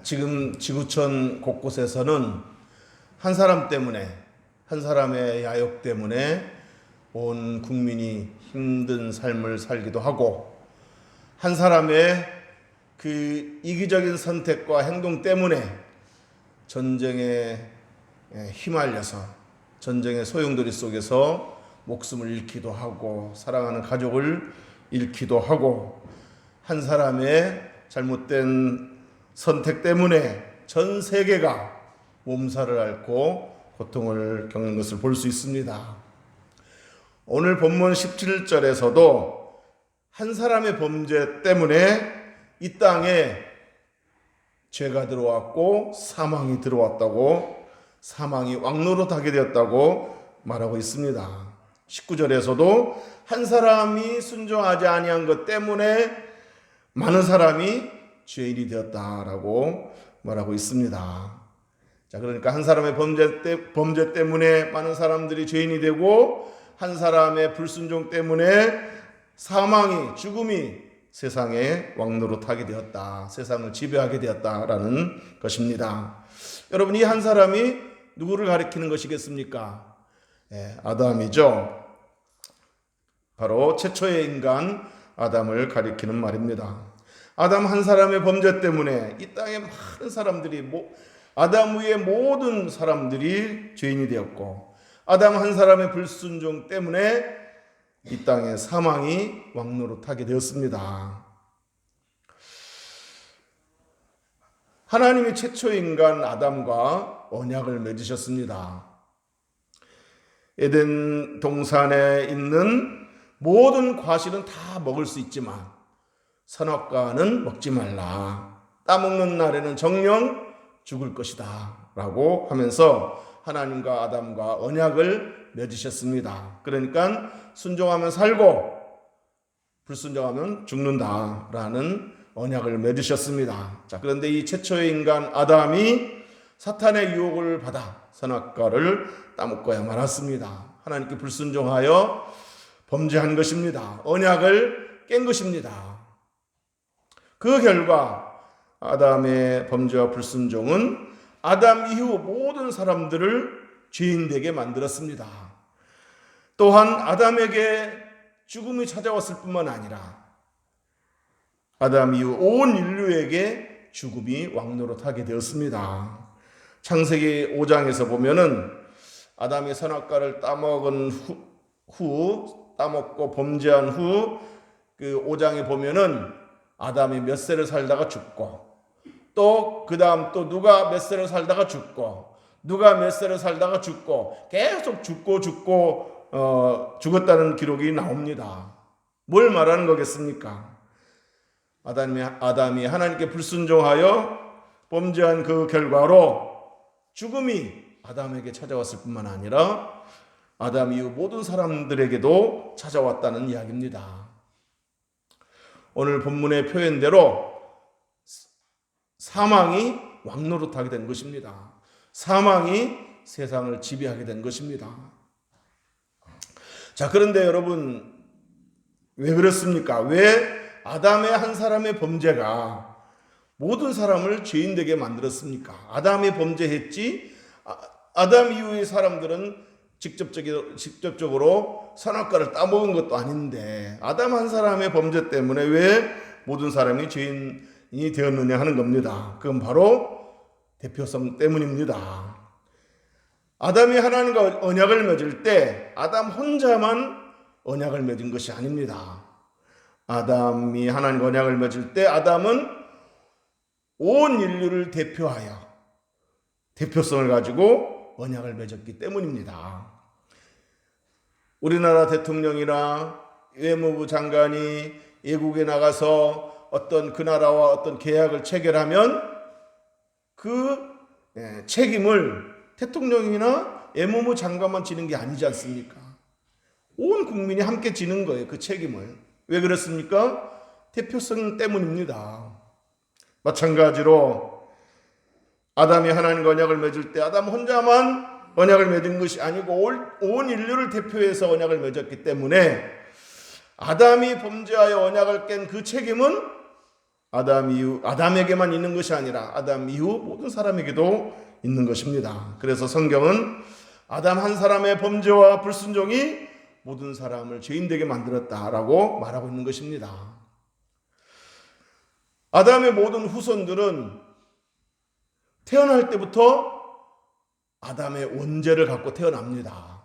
지금 지구촌 곳곳에서는 한 사람 때문에, 한 사람의 야욕 때문에 온 국민이 힘든 삶을 살기도 하고, 한 사람의 그 이기적인 선택과 행동 때문에 전쟁에 휘말려서 전쟁의 소용돌이 속에서 목숨을 잃기도 하고 사랑하는 가족을 잃기도 하고, 한 사람의 잘못된 선택 때문에 전 세계가 몸살을 앓고 고통을 겪는 것을 볼 수 있습니다. 오늘 본문 17절에서도 한 사람의 범죄 때문에 이 땅에 죄가 들어왔고 사망이 들어왔다고, 사망이 왕노릇하게 되었다고 말하고 있습니다. 19절에서도 한 사람이 순종하지 아니한 것 때문에 많은 사람이 죄인이 되었다라고 말하고 있습니다. 자, 그러니까 한 사람의 범죄 때문에 많은 사람들이 죄인이 되고, 한 사람의 불순종 때문에 사망이, 죽음이 세상에 왕노릇하게 되었다, 세상을 지배하게 되었다라는 것입니다. 여러분, 이 한 사람이 누구를 가리키는 것이겠습니까? 아담이죠. 바로 최초의 인간 아담을 가리키는 말입니다. 아담 한 사람의 범죄 때문에 이 땅에 많은 사람들이, 아담 위의 모든 사람들이 죄인이 되었고, 아담 한 사람의 불순종 때문에 이 땅에 사망이 왕노릇하게 되었습니다. 하나님이 최초의 인간 아담과 언약을 맺으셨습니다. 에덴 동산에 있는 모든 과실은 다 먹을 수 있지만 선악과는 먹지 말라. 따먹는 날에는 정령 죽을 것이다 라고 하면서 하나님과 아담과 언약을 맺으셨습니다. 그러니까 순종하면 살고 불순종하면 죽는다라는 언약을 맺으셨습니다. 자, 그런데 이 최초의 인간 아담이 사탄의 유혹을 받아 선악과를 따먹고야 말았습니다. 하나님께 불순종하여 범죄한 것입니다. 언약을 깬 것입니다. 그 결과 아담의 범죄와 불순종은 아담 이후 모든 사람들을 죄인되게 만들었습니다. 또한 아담에게 죽음이 찾아왔을 뿐만 아니라 아담 이후 온 인류에게 죽음이 왕노릇하게 되었습니다. 창세기 5장에서 보면은 아담이 선악과를 따먹은 따먹고 범죄한 후 그 5장에 보면은 아담이 몇 세를 살다가 죽고, 또 그 다음 또 누가 몇 세를 살다가 죽고, 누가 몇 세를 살다가 죽고, 계속 죽었다는 기록이 나옵니다. 뭘 말하는 거겠습니까? 아담이 하나님께 불순종하여 범죄한 그 결과로 죽음이 아담에게 찾아왔을 뿐만 아니라 아담 이후 모든 사람들에게도 찾아왔다는 이야기입니다. 오늘 본문의 표현대로 사망이 왕노릇하게 된 것입니다. 사망이 세상을 지배하게 된 것입니다. 자, 그런데 여러분, 왜 그렇습니까? 왜 아담의 한 사람의 범죄가 모든 사람을 죄인되게 만들었습니까? 아담이 범죄했지 아담 이후의 사람들은 직접적으로 선악과를 따먹은 것도 아닌데 아담 한 사람의 범죄 때문에 왜 모든 사람이 죄인이 되었느냐 하는 겁니다. 그건 바로 대표성 때문입니다. 아담이 하나님과 언약을 맺을 때 아담 혼자만 언약을 맺은 것이 아닙니다. 아담이 하나님과 언약을 맺을 때 아담은 온 인류를 대표하여 대표성을 가지고 언약을 맺었기 때문입니다. 우리나라 대통령이나 외무부 장관이 외국에 나가서 어떤 그 나라와 어떤 계약을 체결하면 그 책임을 대통령이나 외무부 장관만 지는 게 아니지 않습니까? 온 국민이 함께 지는 거예요, 그 책임을. 왜 그렇습니까? 대표성 때문입니다. 마찬가지로 아담이 하나님과 언약을 맺을 때 아담 혼자만 언약을 맺은 것이 아니고 온 인류를 대표해서 언약을 맺었기 때문에 아담이 범죄하여 언약을 깬 그 책임은 아담에게만 있는 것이 아니라 아담 이후 모든 사람에게도 있는 것입니다. 그래서 성경은 아담 한 사람의 범죄와 불순종이 모든 사람을 죄인 되게 만들었다라고 말하고 있는 것입니다. 아담의 모든 후손들은 태어날 때부터 아담의 원죄를 갖고 태어납니다.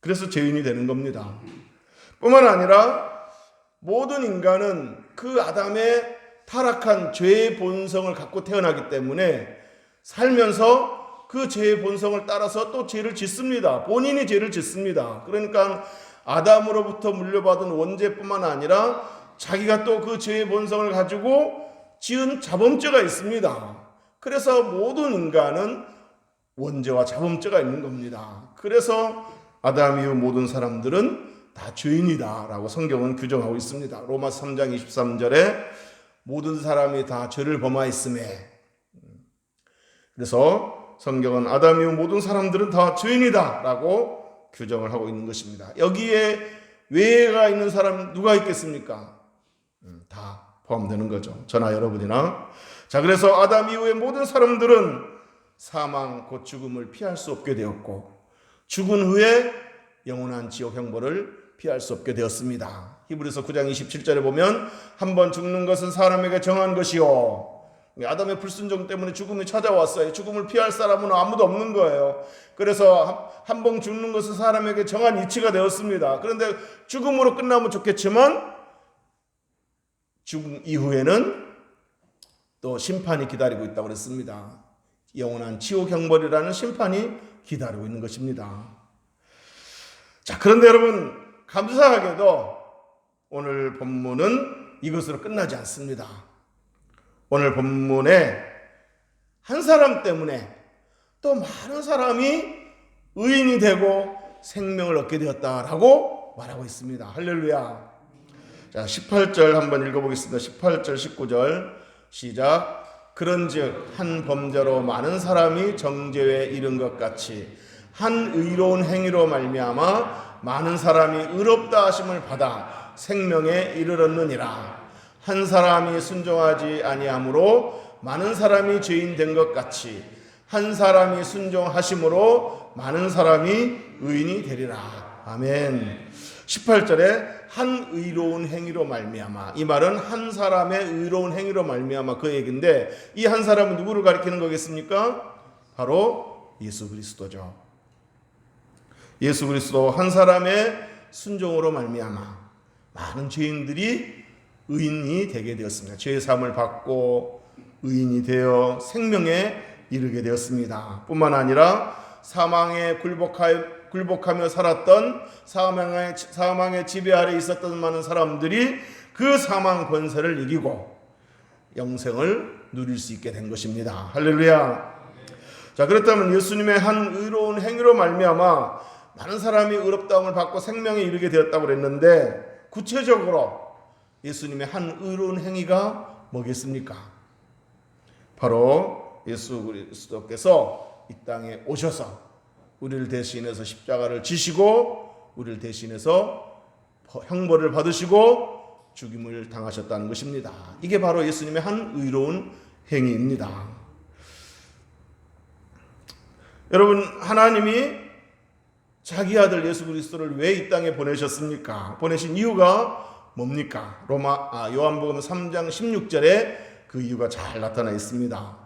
그래서 죄인이 되는 겁니다. 뿐만 아니라 모든 인간은 그 아담의 타락한 죄의 본성을 갖고 태어나기 때문에 살면서 그 죄의 본성을 따라서 또 죄를 짓습니다. 본인이 죄를 짓습니다. 그러니까 아담으로부터 물려받은 원죄뿐만 아니라 자기가 또 그 죄의 본성을 가지고 지은 자범죄가 있습니다. 그래서 모든 인간은 원죄와 자범죄가 있는 겁니다. 그래서 아담 이후 모든 사람들은 다 죄인이다 라고 성경은 규정하고 있습니다. 로마서 3장 23절에 모든 사람이 다 죄를 범하였음에, 그래서 성경은 아담 이후 모든 사람들은 다 죄인이다 라고 규정을 하고 있는 것입니다. 여기에 외가 있는 사람 누가 있겠습니까? 다 포함되는 거죠. 저나 여러분이나. 자, 그래서 아담 이후의 모든 사람들은 사망 곧 죽음을 피할 수 없게 되었고, 죽은 후에 영원한 지옥 형벌을 피할 수 없게 되었습니다. 히브리서 9장 27절에 보면 한 번 죽는 것은 사람에게 정한 것이요, 아담의 불순종 때문에 죽음이 찾아왔어요. 죽음을 피할 사람은 아무도 없는 거예요. 그래서 한 번 죽는 것은 사람에게 정한 이치가 되었습니다. 그런데 죽음으로 끝나면 좋겠지만 죽음 이후에는 또 심판이 기다리고 있다고 그랬습니다. 영원한 지옥 형벌이라는 심판이 기다리고 있는 것입니다. 자, 그런데 여러분, 감사하게도 오늘 본문은 이것으로 끝나지 않습니다. 오늘 본문에 한 사람 때문에 또 많은 사람이 의인이 되고 생명을 얻게 되었다라고 말하고 있습니다. 할렐루야. 자, 18절 한번 읽어보겠습니다. 18절 19절 시작. 그런즉 한 범죄로 많은 사람이 정죄에 이른 것 같이 한 의로운 행위로 말미암아 많은 사람이 의롭다 하심을 받아 생명에 이르렀느니라. 한 사람이 순종하지 아니함으로 많은 사람이 죄인 된 것 같이 한 사람이 순종하심으로 많은 사람이 의인이 되리라. 아멘. 18절에 한 의로운 행위로 말미암아, 이 말은 한 사람의 의로운 행위로 말미암아 그 얘기인데, 이 한 사람은 누구를 가리키는 거겠습니까? 바로 예수 그리스도죠. 예수 그리스도 한 사람의 순종으로 말미암아 많은 죄인들이 의인이 되게 되었습니다. 죄의 사함을 받고 의인이 되어 생명에 이르게 되었습니다. 뿐만 아니라 사망에 굴복하며 살았던 사망의 지배 아래 있었던 많은 사람들이 그 사망 권세를 이기고 영생을 누릴 수 있게 된 것입니다. 할렐루야. 자, 그렇다면 예수님의 한 의로운 행위로 말미암아 많은 사람이 의롭다움을 받고 생명에 이르게 되었다고 그랬는데, 구체적으로 예수님의 한 의로운 행위가 뭐겠습니까? 바로 예수 그리스도께서 이 땅에 오셔서 우리를 대신해서 십자가를 지시고 우리를 대신해서 형벌을 받으시고 죽임을 당하셨다는 것입니다. 이게 바로 예수님의 한 의로운 행위입니다. 여러분, 하나님이 자기 아들 예수 그리스도를 왜 이 땅에 보내셨습니까? 보내신 이유가 뭡니까? 요한복음 3장 16절에 그 이유가 잘 나타나 있습니다.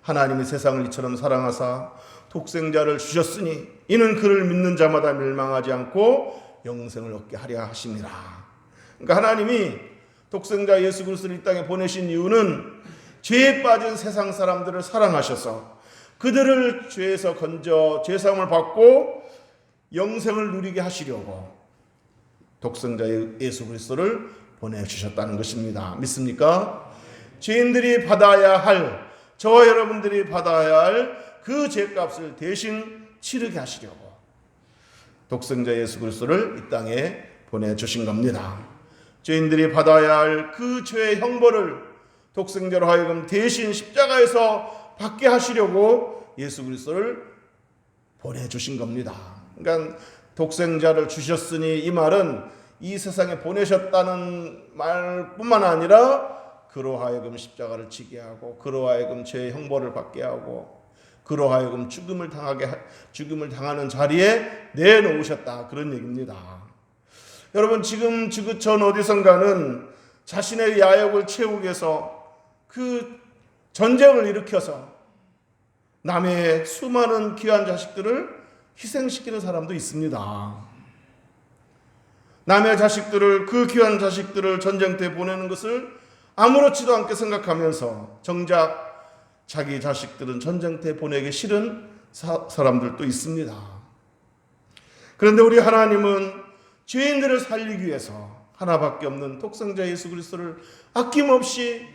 하나님이 세상을 이처럼 사랑하사 독생자를 주셨으니 이는 그를 믿는 자마다 멸망하지 않고 영생을 얻게 하려 하심이라. 그러니까 하나님이 독생자 예수 그리스도를 이 땅에 보내신 이유는 죄에 빠진 세상 사람들을 사랑하셔서 그들을 죄에서 건져 죄사함을 받고 영생을 누리게 하시려고 독생자 예수 그리스도를 보내주셨다는 것입니다. 믿습니까? 죄인들이 받아야 할, 저와 여러분들이 받아야 할 그 죄값을 대신 치르게 하시려고 독생자 예수 그리스도를 이 땅에 보내주신 겁니다. 죄인들이 받아야 할 그 죄의 형벌을 독생자로 하여금 대신 십자가에서 받게 하시려고 예수 그리스도를 보내주신 겁니다. 그러니까 독생자를 주셨으니 이 말은 이 세상에 보내셨다는 말뿐만 아니라 그로 하여금 십자가를 지게 하고 그로 하여금 죄의 형벌을 받게 하고 그로 하여금 죽음을 당하는 자리에 내놓으셨다, 그런 얘기입니다. 여러분, 지금 지구촌 어디선가는 자신의 야욕을 채우기 위해서 그 전쟁을 일으켜서 남의 수많은 귀한 자식들을 희생시키는 사람도 있습니다. 남의 자식들을, 그 귀한 자식들을 전쟁터에 보내는 것을 아무렇지도 않게 생각하면서 정작 자기 자식들은 전쟁터에 보내기 싫은 사람들도 있습니다. 그런데 우리 하나님은 죄인들을 살리기 위해서 하나밖에 없는 독생자 예수 그리스도를 아낌없이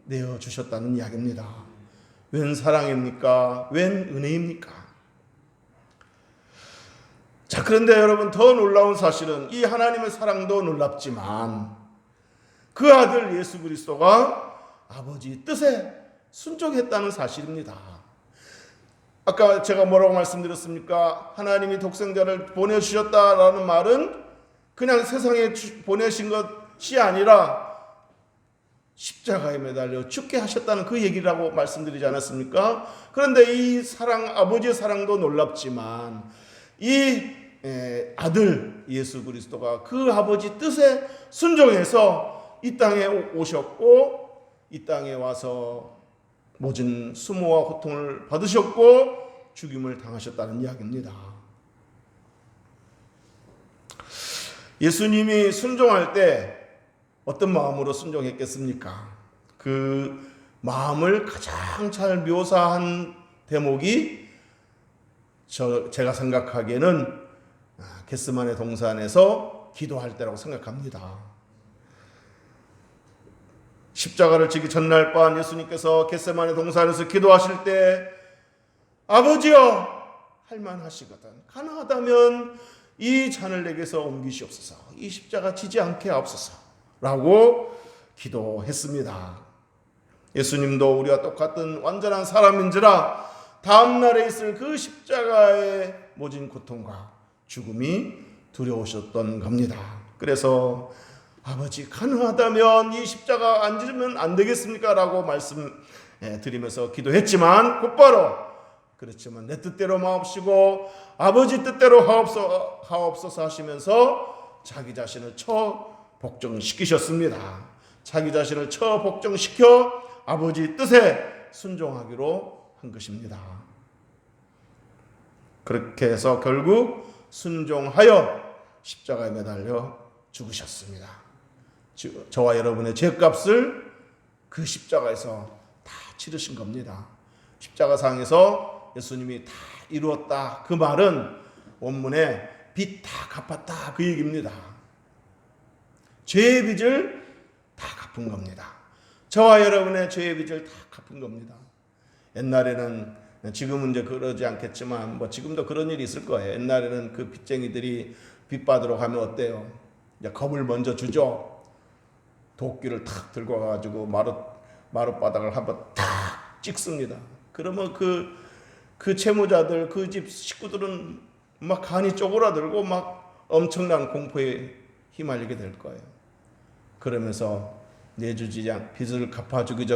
내어주셨다는 이야기입니다. 웬 사랑입니까? 웬 은혜입니까? 자, 그런데 여러분, 더 놀라운 사실은 이 하나님의 사랑도 놀랍지만 그 아들 예수 그리스도가 아버지 뜻에 순종했다는 사실입니다. 아까 제가 뭐라고 말씀드렸습니까? 하나님이 독생자를 보내주셨다라는 말은 그냥 세상에 보내신 것이 아니라 십자가에 매달려 죽게 하셨다는 그 얘기라고 말씀드리지 않았습니까? 그런데 이 사랑, 아버지의 사랑도 놀랍지만 이 아들 예수 그리스도가 그 아버지 뜻에 순종해서 이 땅에 오셨고 이 땅에 와서 모진 수모와 고통을 받으셨고 죽임을 당하셨다는 이야기입니다. 예수님이 순종할 때 어떤 마음으로 순종했겠습니까? 그 마음을 가장 잘 묘사한 대목이 제가 생각하기에는 겟세마네 동산에서 기도할 때라고 생각합니다. 십자가를 지기 전날 밤 예수님께서 겟세마네 동산에서 기도하실 때 아버지여, 할만하시거든 가능하다면 이 잔을 내게서 옮기시옵소서, 이 십자가 지지 않게 하옵소서 라고 기도했습니다. 예수님도 우리와 똑같은 완전한 사람인지라 다음날에 있을 그 십자가의 모진 고통과 죽음이 두려우셨던 겁니다. 그래서 아버지, 가능하다면 이 십자가 안 지르면 안 되겠습니까? 라고 말씀드리면서 기도했지만 곧바로 그렇지만 내 뜻대로 마옵시고 아버지 뜻대로 하옵소서 하시면서 자기 자신을 복종시키셨습니다. 자기 자신을 복종시켜 아버지 뜻에 순종하기로 한 것입니다. 그렇게 해서 결국 순종하여 십자가에 매달려 죽으셨습니다. 저와 여러분의 죄값을 그 십자가에서 다 치르신 겁니다. 십자가상에서 예수님이 다 이루었다, 그 말은 원문에 빚 다 갚았다, 그 얘기입니다. 죄의 빚을 다 갚은 겁니다. 저와 여러분의 죄의 빚을 다 갚은 겁니다. 옛날에는, 지금은 이제 그러지 않겠지만 지금도 그런 일이 있을 거예요. 옛날에는 그 빚쟁이들이 빚 받으러 가면 어때요? 이제 겁을 먼저 주죠. 도끼를 탁 들고 가가지고 마룻바닥을 한번 탁 찍습니다. 그러면 그 채무자들, 그 집 식구들은 막 간이 쪼그라들고 막 엄청난 공포에 휘말리게 될 거예요. 그러면서 내주지 않, 빚을 갚아주기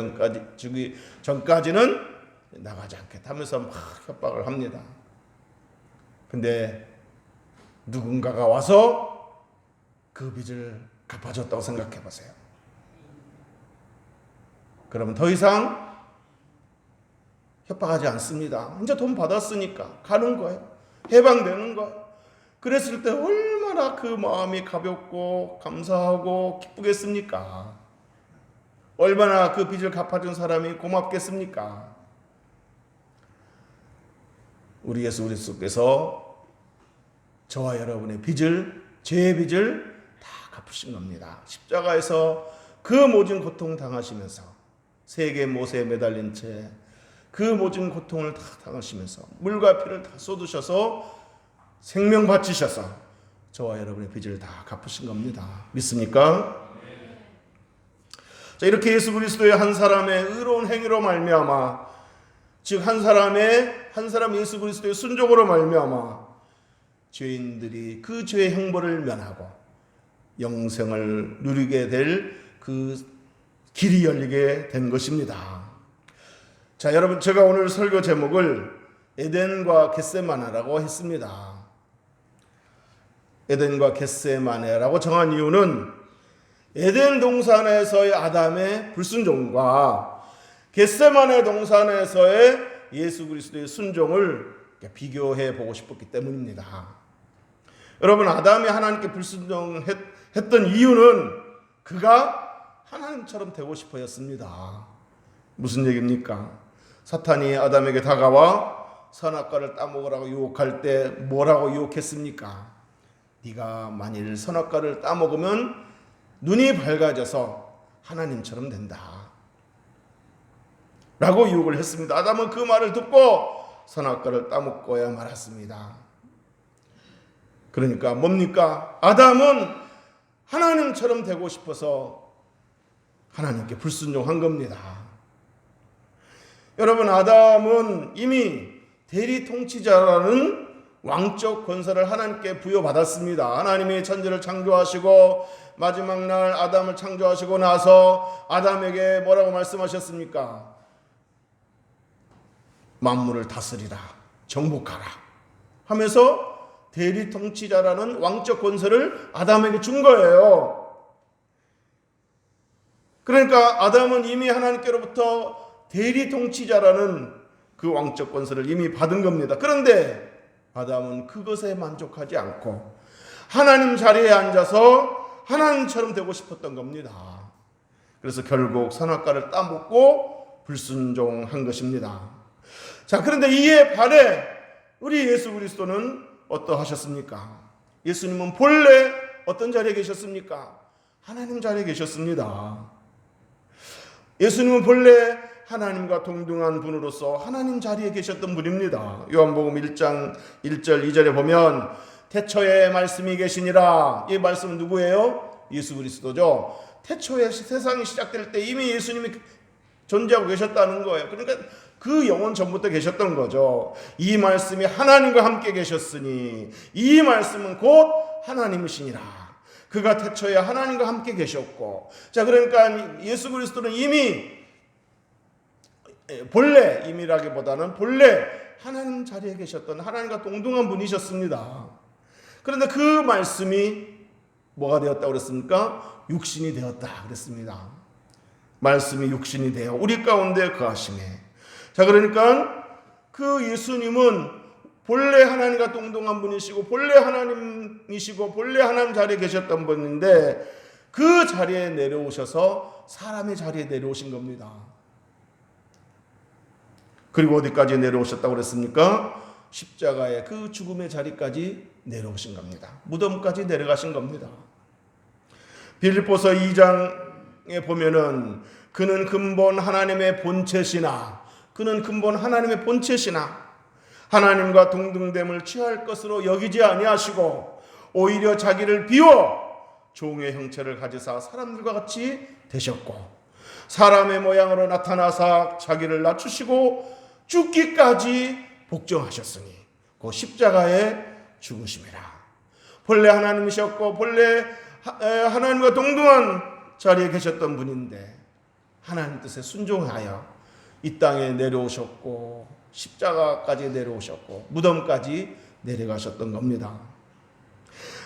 전까지는 나가지 않겠다면서 막 협박을 합니다. 근데 누군가가 와서 그 빚을 갚아줬다고 생각해 보세요. 그러면 더 이상 협박하지 않습니다. 이제 돈 받았으니까 가는 거예요. 해방되는 거예요. 그랬을 때 얼마나 그 마음이 가볍고 감사하고 기쁘겠습니까? 얼마나 그 빚을 갚아준 사람이 고맙겠습니까? 우리 예수 그리스도께서 저와 여러분의 빚을, 죄의 빚을 다 갚으신 겁니다. 십자가에서 그 모진 고통 당하시면서 세계 못에 매달린 채 그 모진 고통을 다 당하시면서 물과 피를 다 쏟으셔서 생명 바치셔서 저와 여러분의 빚을 다 갚으신 겁니다. 믿습니까? 자, 이렇게 예수 그리스도의 한 사람의 의로운 행위로 말미암아, 즉 한 사람 예수 그리스도의 순종으로 말미암아 죄인들이 그 죄의 형벌을 면하고 영생을 누리게 될 그 길이 열리게 된 것입니다. 자, 여러분, 제가 오늘 설교 제목을 에덴과 겟세마네라고 했습니다. 에덴과 겟세마네라고 정한 이유는 에덴 동산에서의 아담의 불순종과 겟세마네 동산에서의 예수 그리스도의 순종을 비교해 보고 싶었기 때문입니다. 여러분, 아담이 하나님께 불순종했던 이유는 그가 하나님처럼 되고 싶어였습니다. 무슨 얘기입니까? 사탄이 아담에게 다가와 선악과를 따먹으라고 유혹할 때 뭐라고 유혹했습니까? 네가 만일 선악과를 따먹으면 눈이 밝아져서 하나님처럼 된다 라고 유혹을 했습니다. 아담은 그 말을 듣고 선악과를 따먹고야 말았습니다. 그러니까 뭡니까? 아담은 하나님처럼 되고 싶어서 하나님께 불순종한 겁니다. 여러분, 아담은 이미 대리 통치자라는 왕적 권세를 하나님께 부여받았습니다. 하나님이 천지를 창조하시고 마지막 날 아담을 창조하시고 나서 아담에게 뭐라고 말씀하셨습니까? 만물을 다스리라, 정복하라 하면서 대리 통치자라는 왕적 권세를 아담에게 준 거예요. 그러니까 아담은 이미 하나님께로부터 대리 통치자라는 그 왕적 권세를 이미 받은 겁니다. 그런데 아담은 그것에 만족하지 않고 하나님 자리에 앉아서 하나님처럼 되고 싶었던 겁니다. 그래서 결국 선악과를 따먹고 불순종한 것입니다. 자, 그런데 이에 반해 우리 예수 그리스도는 어떠하셨습니까? 예수님은 본래 어떤 자리에 계셨습니까? 하나님 자리에 계셨습니다. 예수님은 본래 하나님과 동등한 분으로서 하나님 자리에 계셨던 분입니다. 요한복음 1장 1절 2절에 보면 태초에 말씀이 계시니라. 이 말씀은 누구예요? 예수 그리스도죠. 태초에 세상이 시작될 때 이미 예수님이 존재하고 계셨다는 거예요. 그러니까 그 영원 전부터 계셨던 거죠. 이 말씀이 하나님과 함께 계셨으니 이 말씀은 곧 하나님이시니라. 그가 태초에 하나님과 함께 계셨고, 자, 그러니까 예수 그리스도는 본래 이미라기보다는 본래 하나님 자리에 계셨던 하나님과 동등한 분이셨습니다. 그런데 그 말씀이 뭐가 되었다고 그랬습니까? 육신이 되었다 그랬습니다. 말씀이 육신이 되어 우리 가운데 거하시네. 자, 그러니까 그 예수님은 본래 하나님과 동등한 분이시고 본래 하나님이시고 본래 하나님 자리에 계셨던 분인데 그 자리에 내려오셔서 사람의 자리에 내려오신 겁니다. 그리고 어디까지 내려오셨다고 그랬습니까? 십자가의 그 죽음의 자리까지 내려오신 겁니다. 무덤까지 내려가신 겁니다. 빌립보서 2장에 보면은 그는 근본 하나님의 본체시나 하나님과 동등됨을 취할 것으로 여기지 아니하시고 오히려 자기를 비워 종의 형체를 가지사 사람들과 같이 되셨고 사람의 모양으로 나타나사 자기를 낮추시고 죽기까지 복종하셨으니 그 십자가에 죽으심이라. 본래 하나님이셨고 본래 하나님과 동등한 자리에 계셨던 분인데 하나님 뜻에 순종하여 이 땅에 내려오셨고 십자가까지 내려오셨고 무덤까지 내려가셨던 겁니다.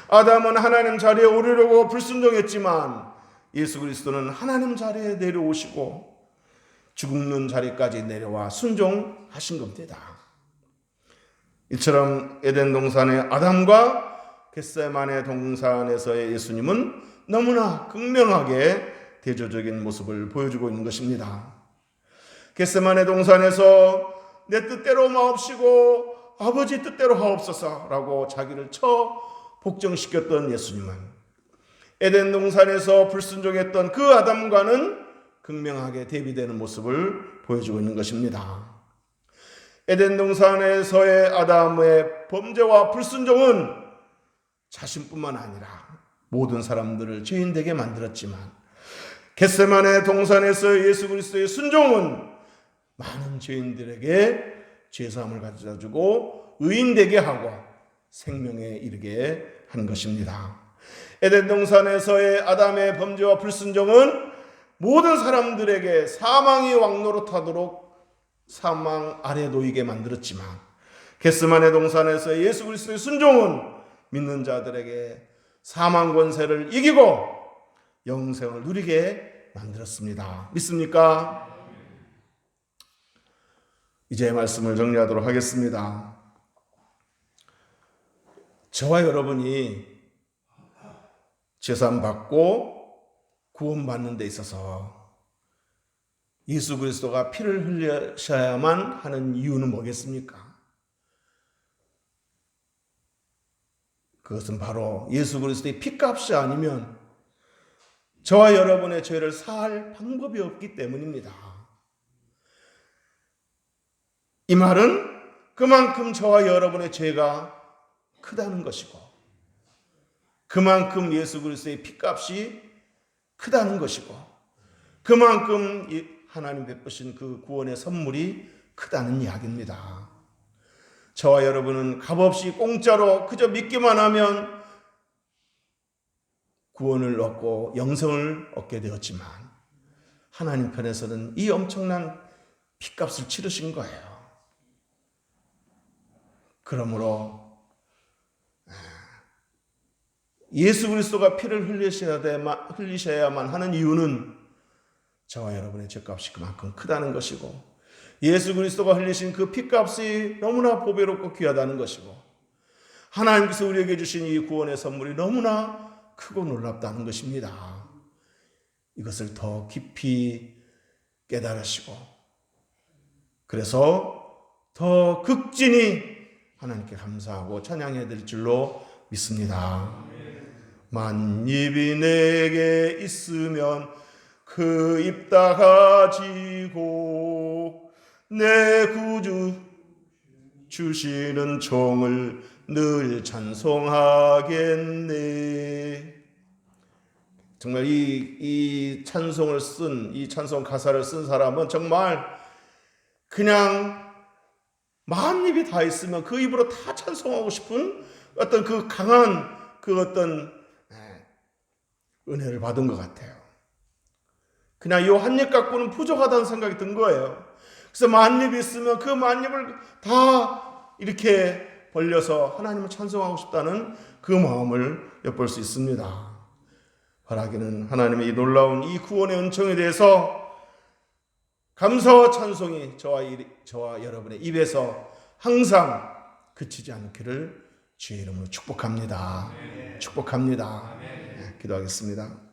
아담은 하나님 자리에 오르려고 불순종했지만 예수 그리스도는 하나님 자리에 내려오시고 죽는 자리까지 내려와 순종하신 겁니다. 이처럼 에덴 동산의 아담과 겟세마네 동산에서의 예수님은 너무나 극명하게 대조적인 모습을 보여주고 있는 것입니다. 겟세마네 동산에서 내 뜻대로 마옵시고 아버지 뜻대로 하옵소서라고 자기를 복종시켰던 예수님은 에덴 동산에서 불순종했던 그 아담과는 극명하게 대비되는 모습을 보여주고 있는 것입니다. 에덴 동산에서의 아담의 범죄와 불순종은 자신뿐만 아니라 모든 사람들을 죄인되게 만들었지만 겟세마네 동산에서 예수 그리스도의 순종은 많은 죄인들에게 죄사함을 가져다주고 의인되게 하고 생명에 이르게 한 것입니다. 에덴 동산에서의 아담의 범죄와 불순종은 모든 사람들에게 사망이 왕노릇하도록 사망 아래 놓이게 만들었지만 겟세마네 동산에서 예수 그리스도의 순종은 믿는 자들에게 사망 권세를 이기고 영생을 누리게 만들었습니다. 믿습니까? 이제 말씀을 정리하도록 하겠습니다. 저와 여러분이 제사받고 구원받는 데 있어서 예수 그리스도가 피를 흘리셔야만 하는 이유는 뭐겠습니까? 그것은 바로 예수 그리스도의 피값이 아니면 저와 여러분의 죄를 사할 방법이 없기 때문입니다. 이 말은 그만큼 저와 여러분의 죄가 크다는 것이고 그만큼 예수 그리스도의 피값이 크다는 것이고 그만큼 하나님 베푸신 그 구원의 선물이 크다는 이야기입니다. 저와 여러분은 값없이 공짜로 그저 믿기만 하면 구원을 얻고 영생을 얻게 되었지만 하나님 편에서는 이 엄청난 피값을 치르신 거예요. 그러므로 예수 그리스도가 피를 흘리셔야만 하는 이유는 저와 여러분의 죄값이 그만큼 크다는 것이고 예수 그리스도가 흘리신 그 피값이 너무나 보배롭고 귀하다는 것이고 하나님께서 우리에게 주신 이 구원의 선물이 너무나 크고 놀랍다는 것입니다. 이것을 더 깊이 깨달으시고 그래서 더 극진히 하나님께 감사하고 찬양해야 될 줄로 믿습니다. 만입이 내게 있으면 그 입 다 가지고 내 구주 주시는 종을 늘 찬송하겠네. 정말 이 찬송을 이 찬송 가사를 쓴 사람은 정말 그냥 만입이 다 있으면 그 입으로 다 찬송하고 싶은 어떤 그 강한 그 어떤 은혜를 받은 것 같아요. 그냥 이 한 입 갖고는 부족하다는 생각이 든 거예요. 그래서 만입이 있으면 그 만입을 다 이렇게 벌려서 하나님을 찬송하고 싶다는 그 마음을 엿볼 수 있습니다. 바라기는 하나님의 이 놀라운 이 구원의 은총에 대해서 감사와 찬송이 저와 여러분의 입에서 항상 그치지 않기를 주의 이름으로 축복합니다. 축복합니다. 기도하겠습니다.